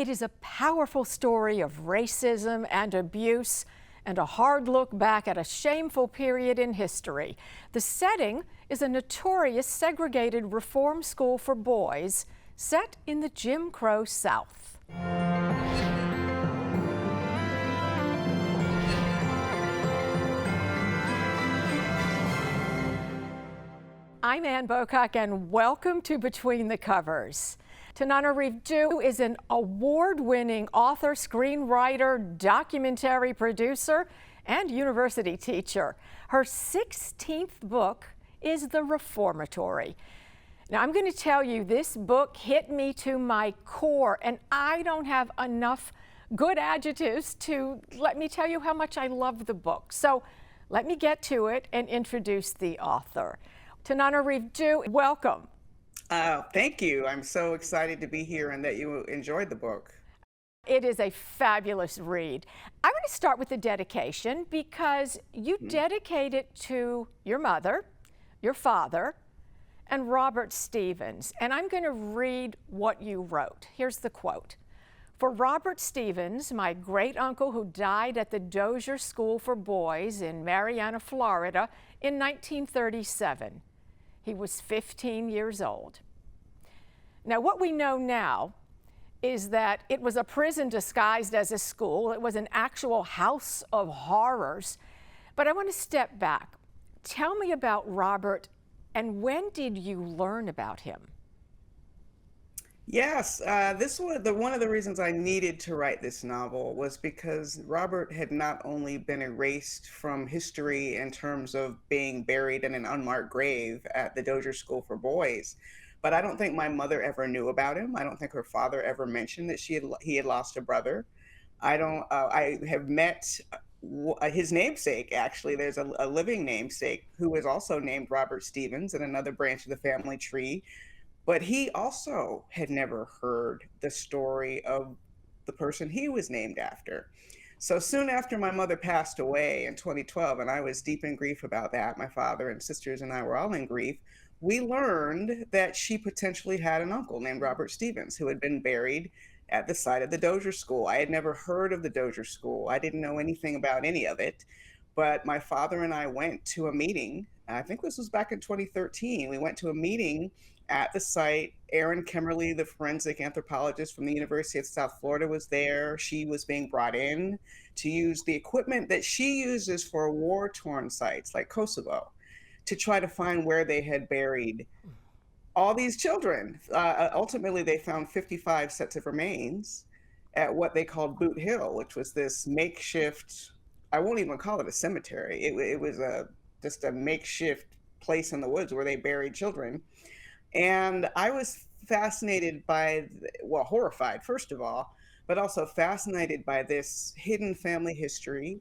It is a powerful story of racism and abuse and a hard look back at a shameful period in history. The setting is a notorious segregated reform school for boys set in the Jim Crow South. I'm Ann Bocock, and welcome to Between the Covers. Tananarive Due is an award-winning author, screenwriter, documentary producer, and university teacher. Her 16th book is The Reformatory. Now, I'm going to tell you, this book hit me to my core, and I don't have enough good adjectives to let me tell you how much I love the book. So let me get to it and introduce the author. Tananarive Due, welcome. Thank you. I'm so excited to be here and that you enjoyed the book. It is a fabulous read. I want to start with the dedication because you dedicate it to your mother, your father, and Robert Stevens. And I'm going to read what you wrote. Here's the quote. For Robert Stevens, my great uncle who died at the Dozier School for Boys in Marianna, Florida in 1937. He was 15 years old. Now, what we know now is that it was a prison disguised as a school. It was an actual house of horrors. But I want to step back. Tell me about Robert, and when did you learn about him? Yes, this was one of the reasons I needed to write this novel was because Robert had not only been erased from history in terms of being buried in an unmarked grave at the Dozier School for Boys, but I don't think my mother ever knew about him. I don't think her father ever mentioned that he had lost a brother. I have met his namesake, actually. There's a living namesake who is also named Robert Stevens in another branch of the family tree. But he also had never heard the story of the person he was named after. So soon after my mother passed away in 2012, and I was deep in grief about that, my father and sisters and I were all in grief, we learned that she potentially had an uncle named Robert Stevens who had been buried at the site of the Dozier School. I had never heard of the Dozier School. I didn't know anything about any of it. But my father and I went to a meeting. I think this was back in 2013. We went to a meeting at the site. Erin Kimmerly, the forensic anthropologist from the University of South Florida, was there. She was being brought in to use the equipment that she uses for war-torn sites like Kosovo to try to find where they had buried all these children. Ultimately, they found 55 sets of remains at what they called Boot Hill, which was this makeshift, I won't even call it a cemetery. It was just a makeshift place in the woods where they buried children. And I was fascinated by, well, horrified, first of all, but also fascinated by this hidden family history.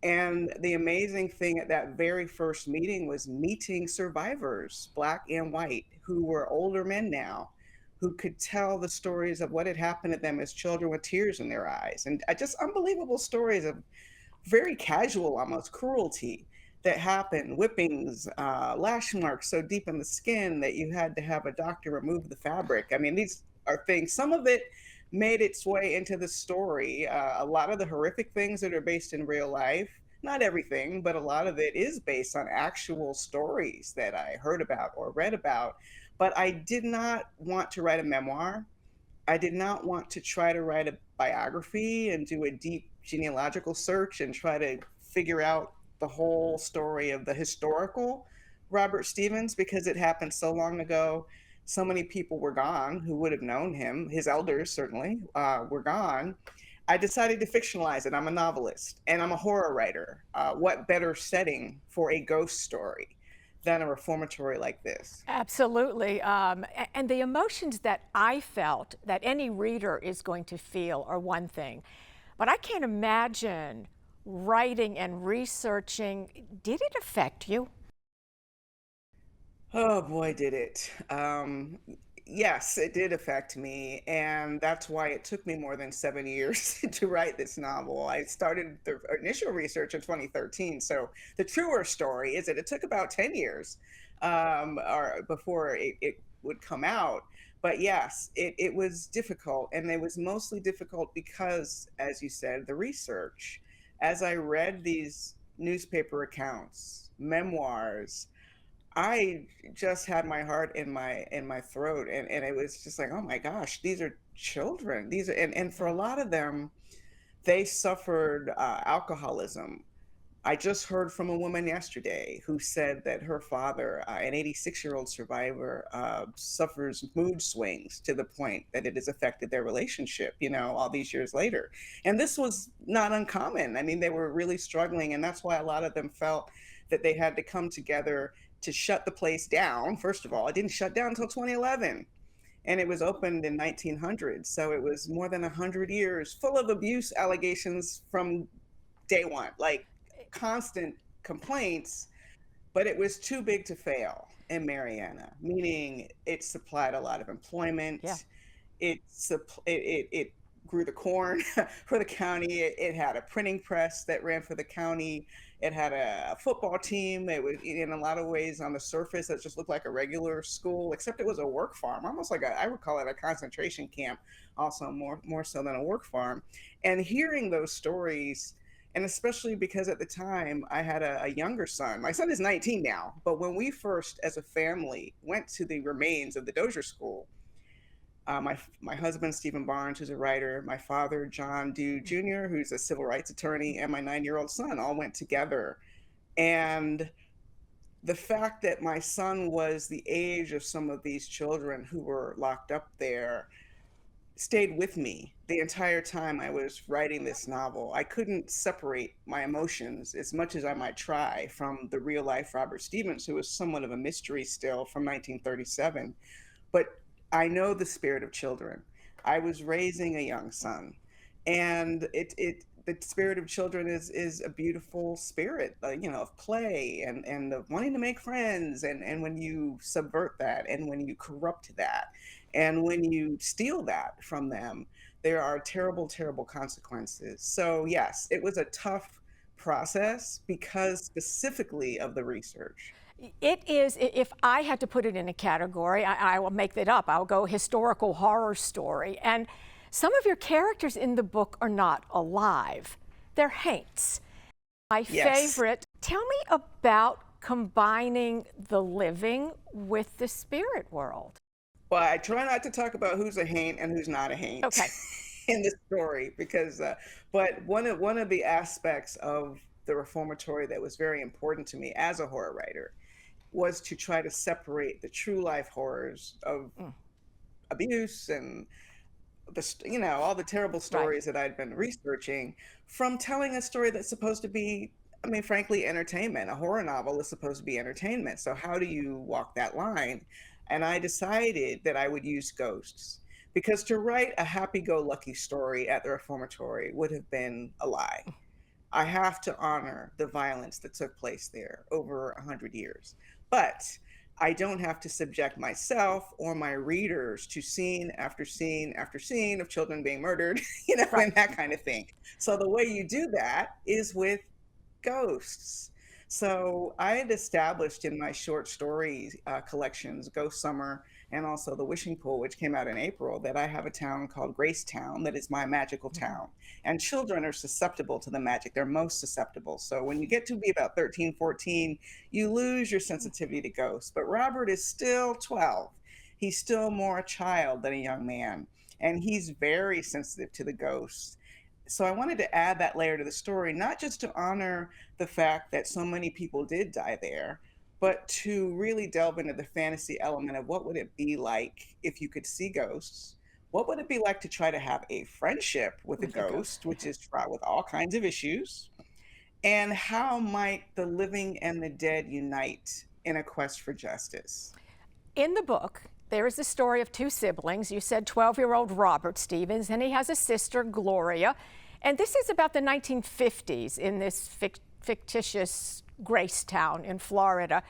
And the amazing thing at that very first meeting was meeting survivors, Black and white, who were older men now, who could tell the stories of what had happened to them as children with tears in their eyes. And just unbelievable stories of very casual, almost cruelty that happened, whippings, lash marks so deep in the skin that you had to have a doctor remove the fabric. I mean, these are things, some of it made its way into the story. A lot of the horrific things that are based in real life, not everything, but a lot of it is based on actual stories that I heard about or read about. But I did not want to write a memoir. I did not want to try to write a biography and do a deep genealogical search and try to figure out the whole story of the historical Robert Stevens, because it happened so long ago. So many people were gone who would have known him. His elders certainly were gone. I decided to fictionalize it. I'm a novelist and I'm a horror writer. What better setting for a ghost story than a reformatory like this? Absolutely. And the emotions that I felt that any reader is going to feel are one thing. But I can't imagine writing and researching. Did it affect you? Oh boy, did it. Yes, it did affect me. And that's why it took me more than 7 years to write this novel. I started the initial research in 2013. So the truer story is that it took about 10 years or before it would come out. But yes, it was difficult. And it was mostly difficult because, as you said, the research. As I read these newspaper accounts, memoirs, I just had my heart in my throat, and it was just like, oh my gosh, these are children. These are, and for a lot of them, they suffered alcoholism. I just heard from a woman yesterday who said that her father, an 86-year-old survivor, suffers mood swings to the point that it has affected their relationship, all these years later. And this was not uncommon. I mean, they were really struggling, and that's why a lot of them felt that they had to come together to shut the place down. First of all, it didn't shut down until 2011, and it was opened in 1900. So it was more than 100 years full of abuse allegations from day one, like constant complaints, but it was too big to fail in Mariana, meaning it supplied a lot of Yeah. employment. It grew the corn for the county. It had a printing press that ran for the county. It had a football team. It was, in a lot of ways, on the surface, that just looked like a regular school, except it was a work farm, almost like I would call it a concentration camp, also more so than a work farm. And hearing those stories, and especially because at the time I had a younger son. My son is 19 now, but when we first, as a family, went to the remains of the Dozier School, my husband Stephen Barnes, who's a writer, my father John Dew Jr., who's a civil rights attorney, and my 9-year-old son all went together. And the fact that my son was the age of some of these children who were locked up there stayed with me the entire time I was writing this novel. I couldn't separate my emotions, as much as I might try, from the real life Robert Stevens, who was somewhat of a mystery still from 1937. But I know the spirit of children. I was raising a young son, and the spirit of children is a beautiful spirit, of play and of wanting to make friends. And when you subvert that, and when you corrupt that, and when you steal that from them, there are terrible, terrible consequences. So yes, it was a tough process because specifically of the research. It is, if I had to put it in a category, I will make that up. I'll go historical horror story. And some of your characters in the book are not alive, they're haints. My Yes. favorite, tell me about combining the living with the spirit world. Well, I try not to talk about who's a haint and who's not a haint Okay. in the story because, but one of the aspects of the reformatory that was very important to me as a horror writer was to try to separate the true life horrors of Mm, abuse and all the terrible right. stories that I'd been researching, from telling a story that's supposed to be, I mean, frankly, entertainment. A horror novel is supposed to be entertainment. So how do you walk that line? And I decided that I would use ghosts, because to write a happy-go-lucky story at the reformatory would have been a lie. I have to honor the violence that took place there over 100 years. But I don't have to subject myself or my readers to scene after scene after scene of children being murdered, Right. and that kind of thing. So the way you do that is with ghosts. So I had established in my short story collections, Ghost Summer and also The Wishing Pool, which came out in April, that I have a town called Gracetown that is my magical Mhm. town. And children are susceptible to the magic. They're most susceptible. So when you get to be about 13, 14, you lose your sensitivity to ghosts. But Robert is still 12. He's still more a child than a young man. And he's very sensitive to the ghosts. So I wanted to add that layer to the story, not just to honor the fact that so many people did die there, but to really delve into the fantasy element of what would it be like if you could see ghosts? What would it be like to try to have a friendship with a With a ghost. ghost, which is fraught with all kinds of issues? And how might the living and the dead unite in a quest for justice? In the book, there is the story of two siblings. You said 12-year-old Robert Stevens, and he has a sister, Gloria. And this is about the 1950s in this fictitious Gracetown in Florida.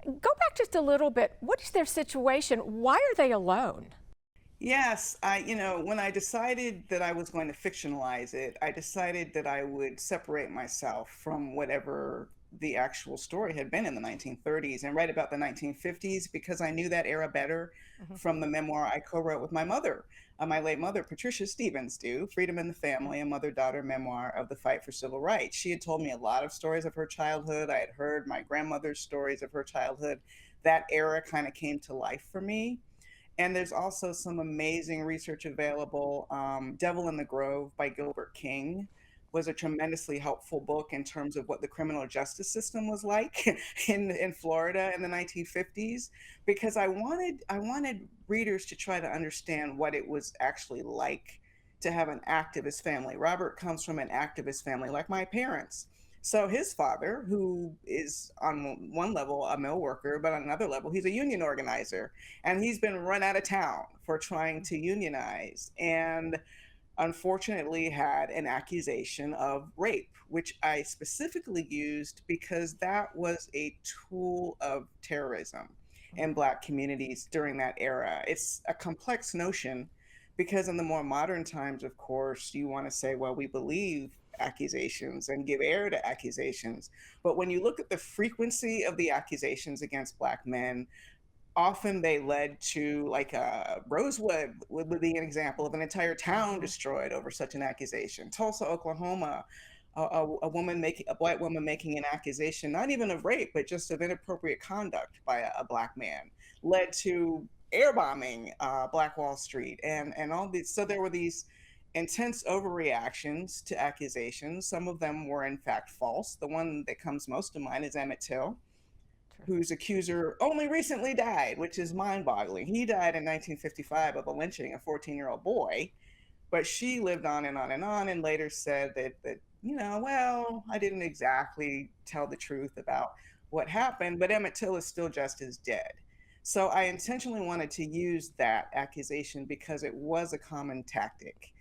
Go back just a little bit. What is their situation? Why are they alone? Yes, when I decided that I was going to fictionalize it, I decided that I would separate myself from whatever the actual story had been in the 1930s and right about the 1950s because I knew that era better Mhm. from the memoir I co-wrote with my mother, my late mother, Patricia Stevens Do, Freedom in the Family, a mother-daughter memoir of the fight for civil rights. She had told me a lot of stories of her childhood. I had heard my grandmother's stories of her childhood. That era kind of came to life for me. And there's also some amazing research available. Devil in the Grove by Gilbert King was a tremendously helpful book in terms of what the criminal justice system was like in Florida in the 1950s, because I wanted readers to try to understand what it was actually like to have an activist family. Robert comes from an activist family like my parents. So his father, who is on one level a mill worker, but on another level, he's a union organizer, and he's been run out of town for trying to unionize, and unfortunately had an accusation of rape, which I specifically used because that was a tool of terrorism in Black communities during that era. It's a complex notion because in the more modern times, of course, you want to say, well, we believe accusations and give air to accusations. But when you look at the frequency of the accusations against Black men, often they led to like Rosewood would be an example of an entire town Mhm. destroyed over such an accusation. Tulsa, Oklahoma, a white woman making an accusation, not even of rape, but just of inappropriate conduct by a Black man, led to air bombing Black Wall Street and all these. So there were these intense overreactions to accusations. Some of them were in fact false. The one that comes most to mind is Emmett Till, True. whose accuser only recently died, which is mind boggling. He died in 1955 of a lynching, a 14-year-old boy, but she lived on and on and on and later said that, well, I didn't exactly tell the truth about what happened, but Emmett Till is still just as dead. So I intentionally wanted to use that accusation because it was a common tactic.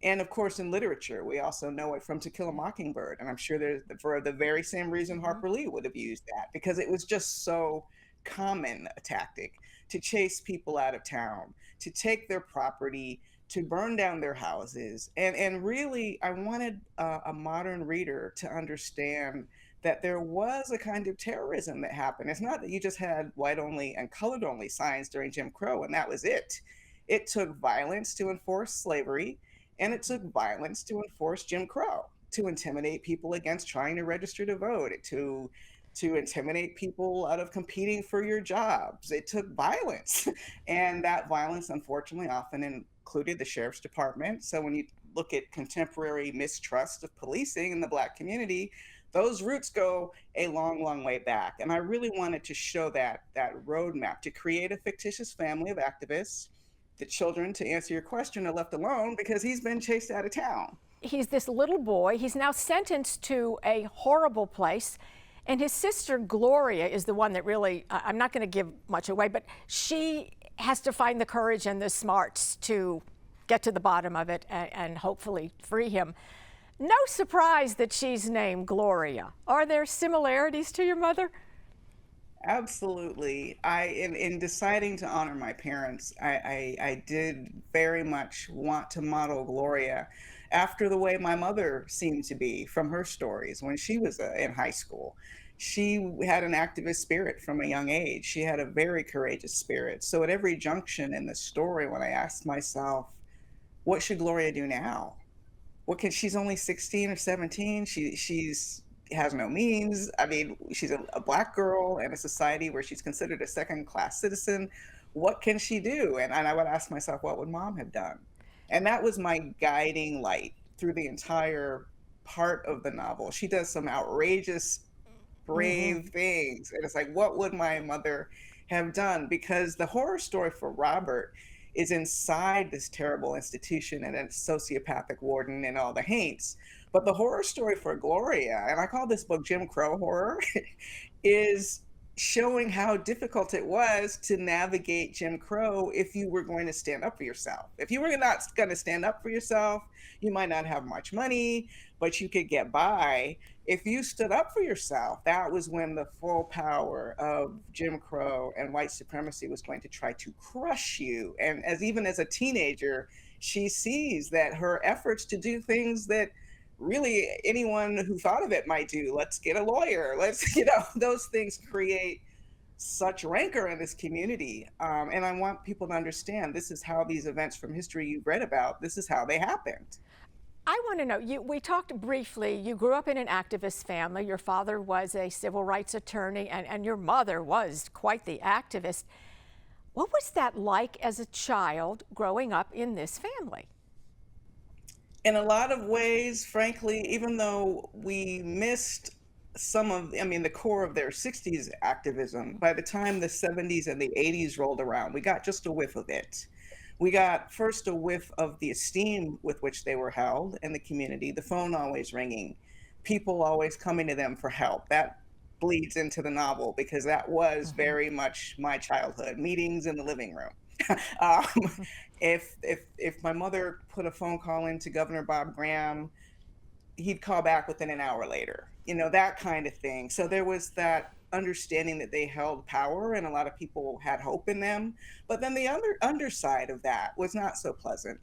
And of course, in literature, we also know it from To Kill a Mockingbird. And I'm sure there's for the very same reason Mhm. Harper Lee would have used that because it was just so common a tactic to chase people out of town, to take their property, to burn down their houses. And really, I wanted a modern reader to understand that there was a kind of terrorism that happened. It's not that you just had white only and colored only signs during Jim Crow and that was it. It took violence to enforce slavery, and it took violence to enforce Jim Crow, to intimidate people against trying to register to vote, to intimidate people out of competing for your jobs. It took violence. And that violence, unfortunately, often included the sheriff's department. So when you look at contemporary mistrust of policing in the Black community, those roots go a long, long way back. And I really wanted to show that roadmap to create a fictitious family of activists. The children, to answer your question, are left alone because he's been chased out of town. He's this little boy. He's now sentenced to a horrible place. And his sister, Gloria, is the one that really, I'm not going to give much away, but she has to find the courage and the smarts to get to the bottom of it and hopefully free him. No surprise that she's named Gloria. Are there similarities to your mother? Absolutely. In deciding to honor my parents, I did very much want to model Gloria after the way my mother seemed to be from her stories when she was in high school. She had an activist spirit from a young age. She had a very courageous spirit. So at every junction in the story, when I asked myself, what should Gloria do now? What can she's only 16 or 17. She's has no means. I mean, she's a Black girl in a society where she's considered a second class citizen. What can she do? And I would ask myself, what would mom have done? And that was my guiding light through the entire part of the novel. She does some outrageous, Mm-hmm. brave things. And it's like, what would my mother have done? Because the horror story for Robert is inside this terrible institution and a sociopathic warden and all the haints. But the horror story for Gloria, and I call this book Jim Crow horror, is showing how difficult it was to navigate Jim Crow if you were going to stand up for yourself. If you were not going to stand up for yourself, you might not have much money, but you could get by. If you stood up for yourself, that was when the full power of Jim Crow and white supremacy was going to try to crush you. And even as a teenager, she sees that her efforts to do things that really anyone who thought of it might do. Let's get a lawyer. Let's, those things create such rancor in this community. And I want people to understand this is how these events from history you've read about, this is how they happened. I want to know, we talked briefly, you grew up in an activist family. Your father was a civil rights attorney, and your mother was quite the activist. What was that like as a child growing up in this family? In a lot of ways, frankly, even though we missed some of, I mean, the core of their 60s activism, by the time the 70s and the 80s rolled around, we got just a whiff of it. We got first a whiff of the esteem with which they were held in the community, the phone always ringing, people always coming to them for help. That bleeds into the novel because that was Mhm. very much my childhood, meetings in the living room. um, if my mother put a phone call into Governor Bob Graham, he'd call back within an hour later, that kind of thing. So there was that understanding that they held power and a lot of people had hope in them. But then the other underside of that was not so pleasant.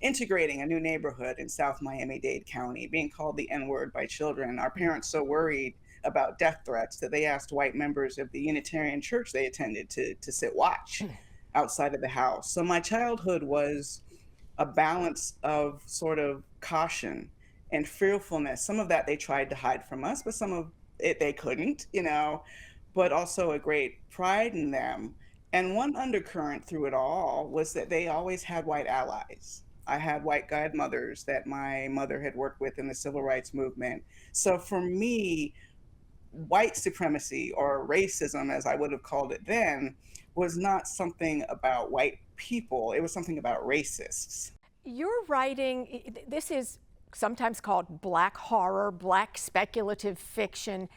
Integrating a new neighborhood in South Miami-Dade County, being called the N-word by children, our parents so worried about death threats that they asked white members of the Unitarian church they attended to sit watch outside of the house. So my childhood was a balance of sort of caution and fearfulness. Some of that they tried to hide from us, but some of it they couldn't, but also a great pride in them. And one undercurrent through it all was that they always had white allies. I had white godmothers that my mother had worked with in the civil rights movement. So for me, white supremacy or racism, as I would have called it then, was not something about white people, it was something about racists. Your writing, this is sometimes called black horror, black speculative fiction.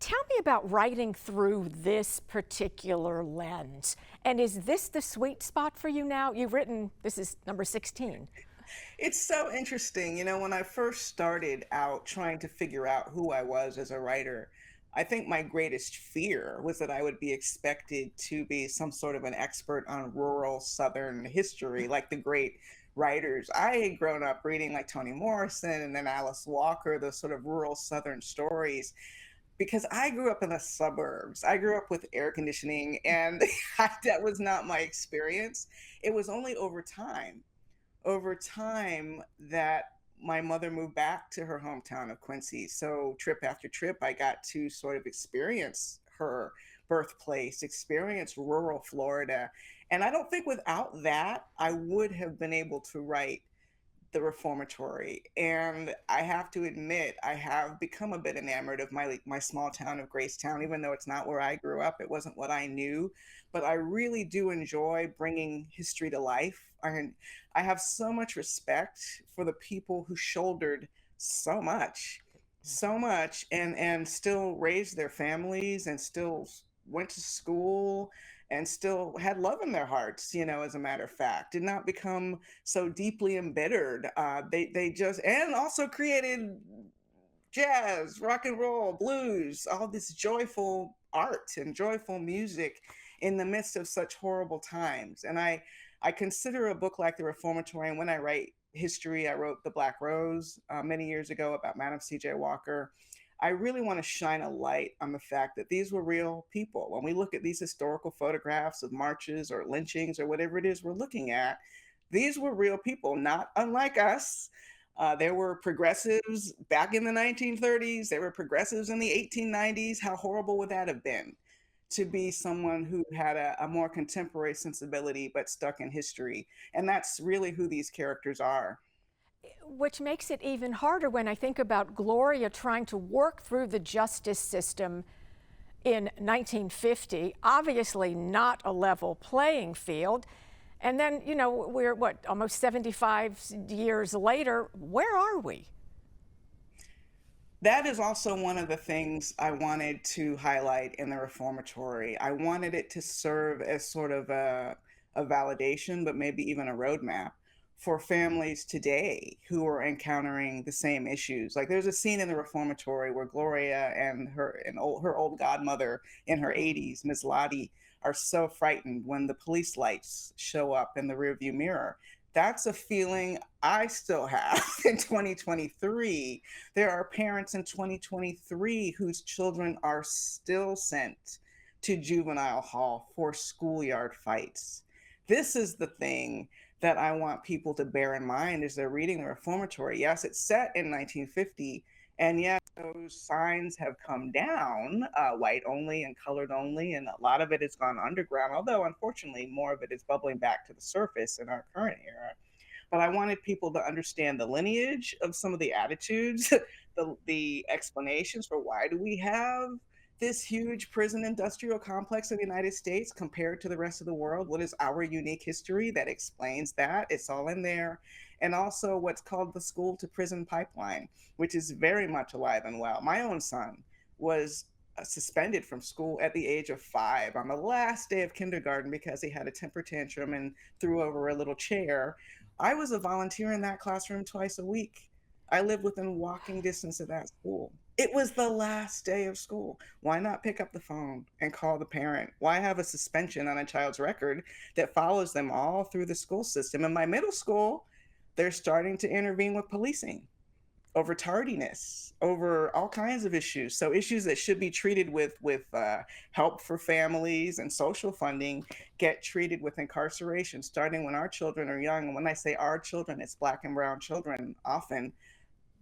Tell me about writing through this particular lens. And is this the sweet spot for you now? You've written, this is number 16. It's so interesting. When I first started out trying to figure out who I was as a writer, I think my greatest fear was that I would be expected to be some sort of an expert on rural Southern history, like the great writers. I had grown up reading like Toni Morrison and then Alice Walker, those sort of rural Southern stories, because I grew up in the suburbs. I grew up with air conditioning, and that was not my experience. It was only over time that my mother moved back to her hometown of Quincy. So trip after trip, I got to sort of experience her birthplace, experience rural Florida. And I don't think without that, I would have been able to write the reformatory. And I have to admit, I have become a bit enamored of my small town of Gracetown, even though it's not where I grew up. It wasn't what I knew, but I really do enjoy bringing history to life. I have so much respect for the people who shouldered so much, so much, and still raised their families and still went to school and still had love in their hearts, as a matter of fact, did not become so deeply embittered. They just, and also created jazz, rock and roll, blues, all this joyful art and joyful music in the midst of such horrible times. And I consider a book like The Reformatory, and when I write history, I wrote The Black Rose many years ago about Madam C.J. Walker. I really want to shine a light on the fact that these were real people. When we look at these historical photographs of marches or lynchings or whatever it is we're looking at, these were real people, not unlike us. There were progressives back in the 1930s. There were progressives in the 1890s. How horrible would that have been to be someone who had a more contemporary sensibility but stuck in history? And that's really who these characters are. Which makes it even harder when I think about Gloria trying to work through the justice system in 1950, obviously not a level playing field. And then, we're what, almost 75 years later, where are we? That is also one of the things I wanted to highlight in the reformatory. I wanted it to serve as sort of a validation, but maybe even a roadmap for families today who are encountering the same issues. Like there's a scene in the reformatory where Gloria and her old godmother in her 80s, Miss Lottie, are so frightened when the police lights show up in the rearview mirror. That's a feeling I still have in 2023. There are parents in 2023 whose children are still sent to juvenile hall for schoolyard fights. This is the thing that I want people to bear in mind as they're reading the reformatory. Yes, it's set in 1950, and yes, those signs have come down, white only and colored only, and a lot of it has gone underground, although unfortunately more of it is bubbling back to the surface in our current era. But I wanted people to understand the lineage of some of the attitudes, the explanations for why do we have this huge prison industrial complex in the United States compared to the rest of the world? What is our unique history that explains that? It's all in there. And also what's called the school to prison pipeline, which is very much alive and well. My own son was suspended from school at the age of 5 on the last day of kindergarten because he had a temper tantrum and threw over a little chair. I was a volunteer in that classroom twice a week. I lived within walking distance of that school. It was the last day of school. Why not pick up the phone and call the parent? Why have a suspension on a child's record that follows them all through the school system? In my middle school, they're starting to intervene with policing over tardiness, over all kinds of issues. So issues that should be treated with help for families and social funding get treated with incarceration, starting when our children are young. And when I say our children, it's Black and brown children often,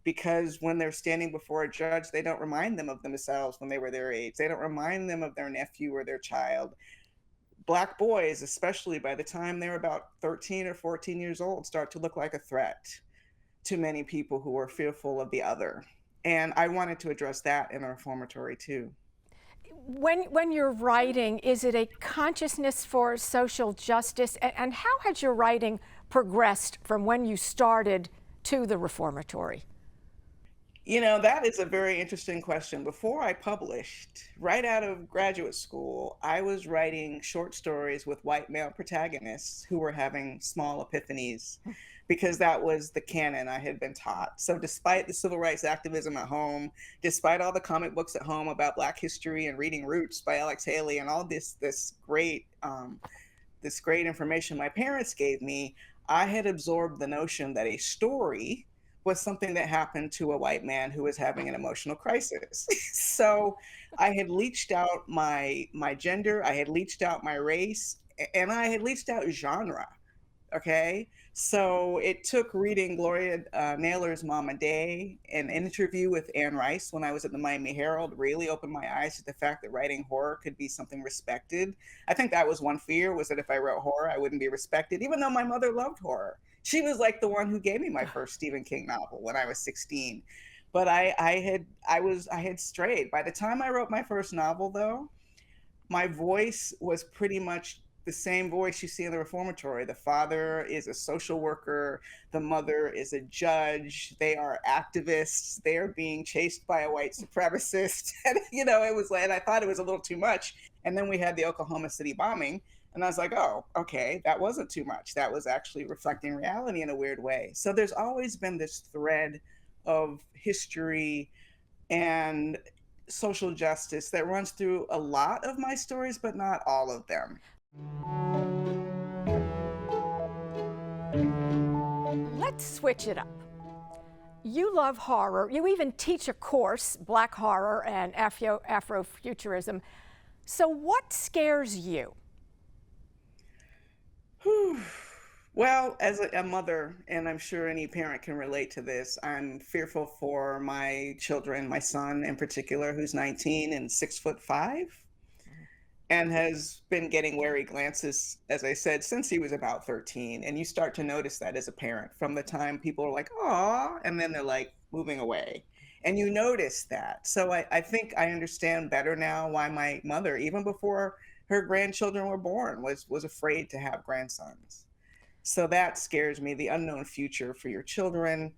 because when they're standing before a judge, they don't remind them of themselves when they were their age. They don't remind them of their nephew or their child. Black boys, especially by the time they're about 13 or 14 years old, start to look like a threat to many people who are fearful of the other. And I wanted to address that in the reformatory too. When you're writing, is it a consciousness for social justice? And how has your writing progressed from when you started to the reformatory? You know, that is a very interesting question. Before I published, right out of graduate school, I was writing short stories with white male protagonists who were having small epiphanies because that was the canon I had been taught. So, despite the civil rights activism at home, despite all the comic books at home about Black history and reading Roots by Alex Haley and all this great information my parents gave me, I had absorbed the notion that a story was something that happened to a white man who was having an emotional crisis. So I had leached out my gender, I had leached out my race, and I had leached out genre. Okay. So it took reading Gloria Naylor's Mama Day, an interview with Anne Rice when I was at the Miami Herald, really opened my eyes to the fact that writing horror could be something respected. I think that was one fear, was that if I wrote horror, I wouldn't be respected, even though my mother loved horror. She was like the one who gave me my first Stephen King novel when I was 16. But I had strayed. By the time I wrote my first novel, though, my voice was pretty much the same voice you see in the reformatory. The father is a social worker, the mother is a judge, they are activists, they are being chased by a white supremacist. And it was like, and I thought it was a little too much. And then we had the Oklahoma City bombing. And I was like, oh, okay, that wasn't too much. That was actually reflecting reality in a weird way. So there's always been this thread of history and social justice that runs through a lot of my stories, but not all of them. Let's switch it up. You love horror. You even teach a course, Black horror and Afrofuturism. So what scares you? Well, as a mother, and I'm sure any parent can relate to this, I'm fearful for my children, my son in particular, who's 19 and 6'5", and has been getting wary glances, as I said, since he was about 13. And you start to notice that as a parent from the time people are like, "Aw," and then they're like moving away. And you notice that. So I think I understand better now why my mother, even before her grandchildren were born, was afraid to have grandsons. So that scares me, the unknown future for your children.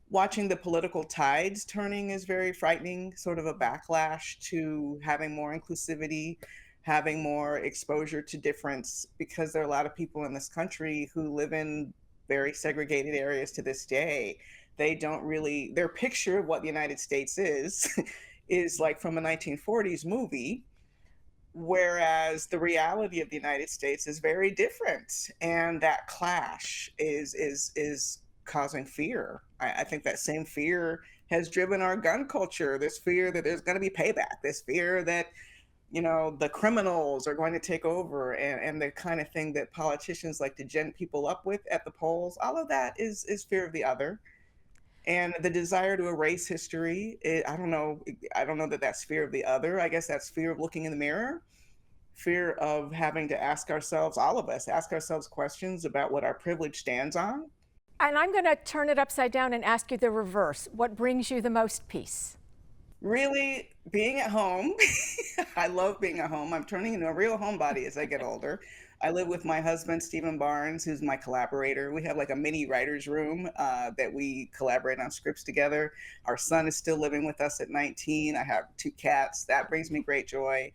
Watching the political tides turning is very frightening, sort of a backlash to having more inclusivity, having more exposure to difference, because there are a lot of people in this country who live in very segregated areas to this day. They don't really, their picture of what the United States is, is like from a 1940s movie Whereas the reality of the United States is very different, and that clash is causing fear. I think that same fear has driven our gun culture. This fear that there's going to be payback. This fear that the criminals are going to take over, and the kind of thing that politicians like to gin people up with at the polls. All of that is fear of the other, and the desire to erase history. I don't know that that's fear of the other. I guess that's fear of looking in the mirror, fear of having to ask ourselves, all of us, ask ourselves questions about what our privilege stands on. And I'm going to turn it upside down and ask you the reverse. What brings you the most peace? Really, being at home. I love being at home. I'm turning into a real homebody as I get older. I live with my husband, Stephen Barnes, who's my collaborator. We have like a mini writer's room that we collaborate on scripts together. Our son is still living with us at 19. I have 2 cats. That brings me great joy.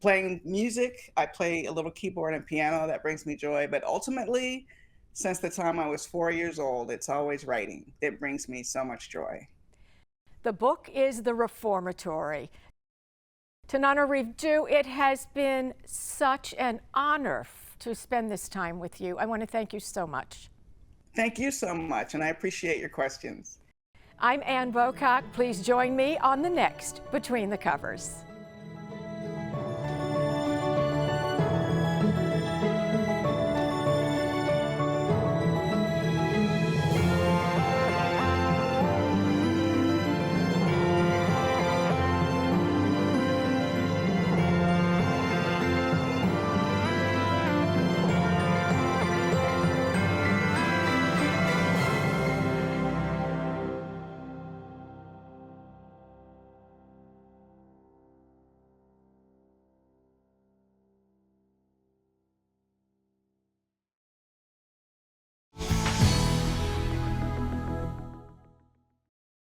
Playing music, I play a little keyboard and piano. That brings me joy. But ultimately, since the time I was 4 years old, it's always writing. It brings me so much joy. The book is The Reformatory. Tananarive Due, it has been such an honor to spend this time with you. I want to thank you so much. Thank you so much, and I appreciate your questions. I'm Ann Bocock. Please join me on the next Between the Covers.